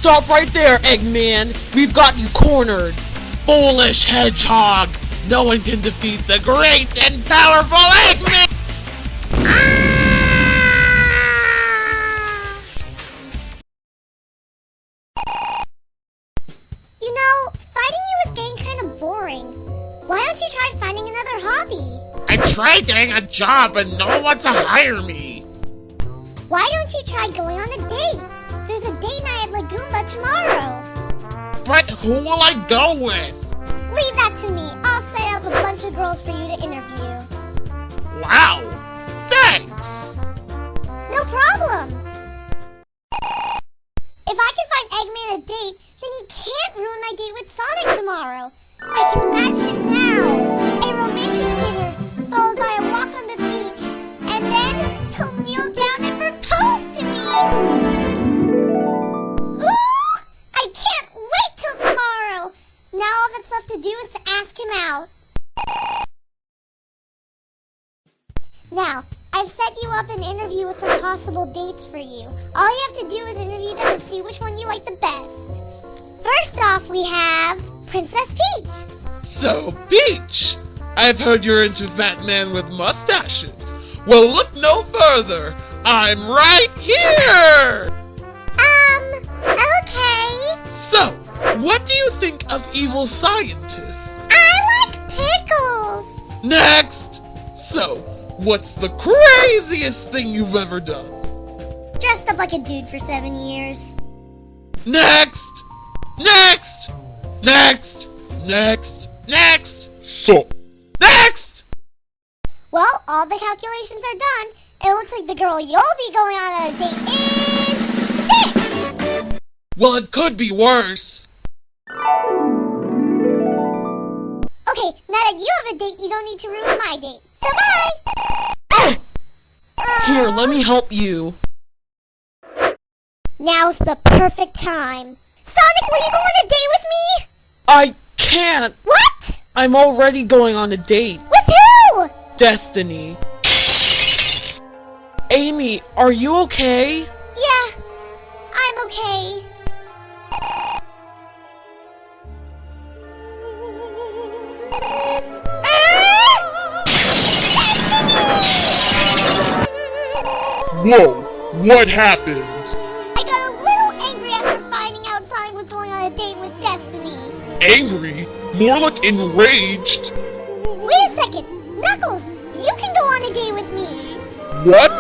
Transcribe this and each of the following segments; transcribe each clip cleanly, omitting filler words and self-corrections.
Stop right there, Eggman! We've got you cornered! Foolish hedgehog! No one can defeat the great and powerful Eggman! You know, fighting you is getting kind of boring. Why don't you try finding another hobby? I tried getting a job, but no one wants to hire me. Why don't you try going on a date? There's a date night at Laguna tomorrow. But who will I go with? Leave that to me. I'll set up a bunch of girls for you to interview. Wow! Thanks! No problem! If I can find Eggman a date, then he can't ruin my date with Sonic tomorrow. I can imagine it now. A romantic dinner, followed by a walk on the beach, and then he'll kneel down and propose to me. Ooh! I can't wait till tomorrow! Now all that's left to do is to ask him out. Now, I've set you up an interview with some possible dates for you. All you have to do is interview them and see which one you like the best. First off, we have Princess Peach. So, Peach! I've heard you're into fat men with mustaches. Well, look no further. I'm right here! Okay. So, what do you think of evil scientists? I like pickles. Next! So, what's the craziest thing you've ever done? Dressed up like a dude for 7 years. Next! Next! Next! Next! Next! So, next! Well, all the calculations are done. It looks like the girl you'll be going on a date is 6. Well, it could be worse. Okay, now that you have a date, you don't need to ruin my date. So bye! Here, let me help you. Now's the perfect time. Sonic, will you go on a date with me? I can't. What? I'm already going on a date. With who? Destiny. Amy, are you okay? Yeah, I'm okay. Whoa, what happened? I got a little angry after finding out Sonic was going on a date with Destiny. Angry? More like enraged. Wait a second. Knuckles, you can go on a date with me. What?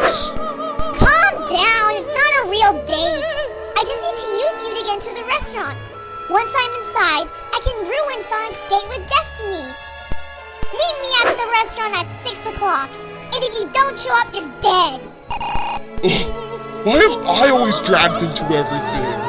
Calm down. It's not a real date. I just need to use you to get into the restaurant. Once I'm inside, I can ruin Sonic's date with Destiny. Meet me at the restaurant at 6 o'clock. And if you don't show up, you're dead. Why am I always dragged into everything?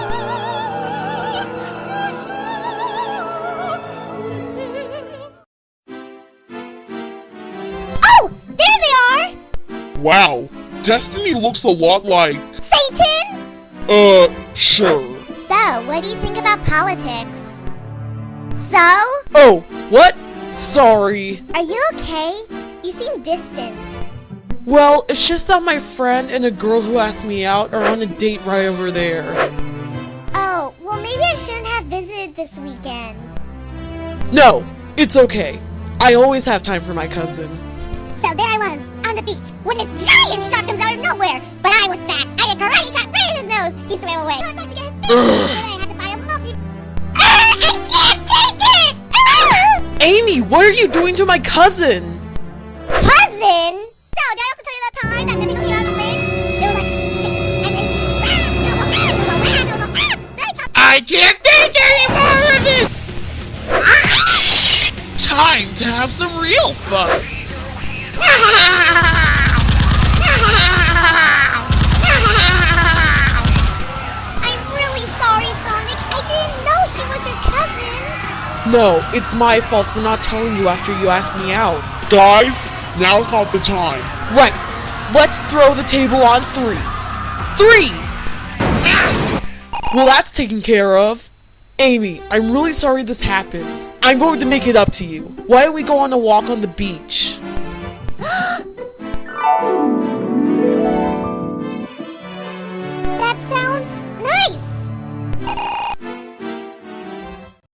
Oh, there they are! Wow, Destiny looks a lot like... Satan! Sure. So, what do you think about politics? So? Oh, what? Sorry. Are you okay? You seem distant. Well, it's just that my friend and a girl who asked me out are on a date right over there. Oh, well maybe I shouldn't have visited this weekend. No, it's okay. I always have time for my cousin. So there I was, on the beach, when this giant shark comes out of nowhere. But I was fast. I did a karate shot right in his nose. He swam away. I'm about to get his face. And then I had to buy a I can't take it! Amy, what are you doing to my cousin? Cousin? So, did I also tell you that time that Debbie came out of the fridge? It was like 6, and then I can't take any more of this! Time to have some real fun! I'm really sorry, Sonic. I didn't know she was your cousin. No, it's my fault for not telling you after you asked me out. Guys, now's not the time. Right, let's throw the table on 3. 3! Well, that's taken care of. Amy, I'm really sorry this happened. I'm going to make it up to you. Why don't we go on a walk on the beach?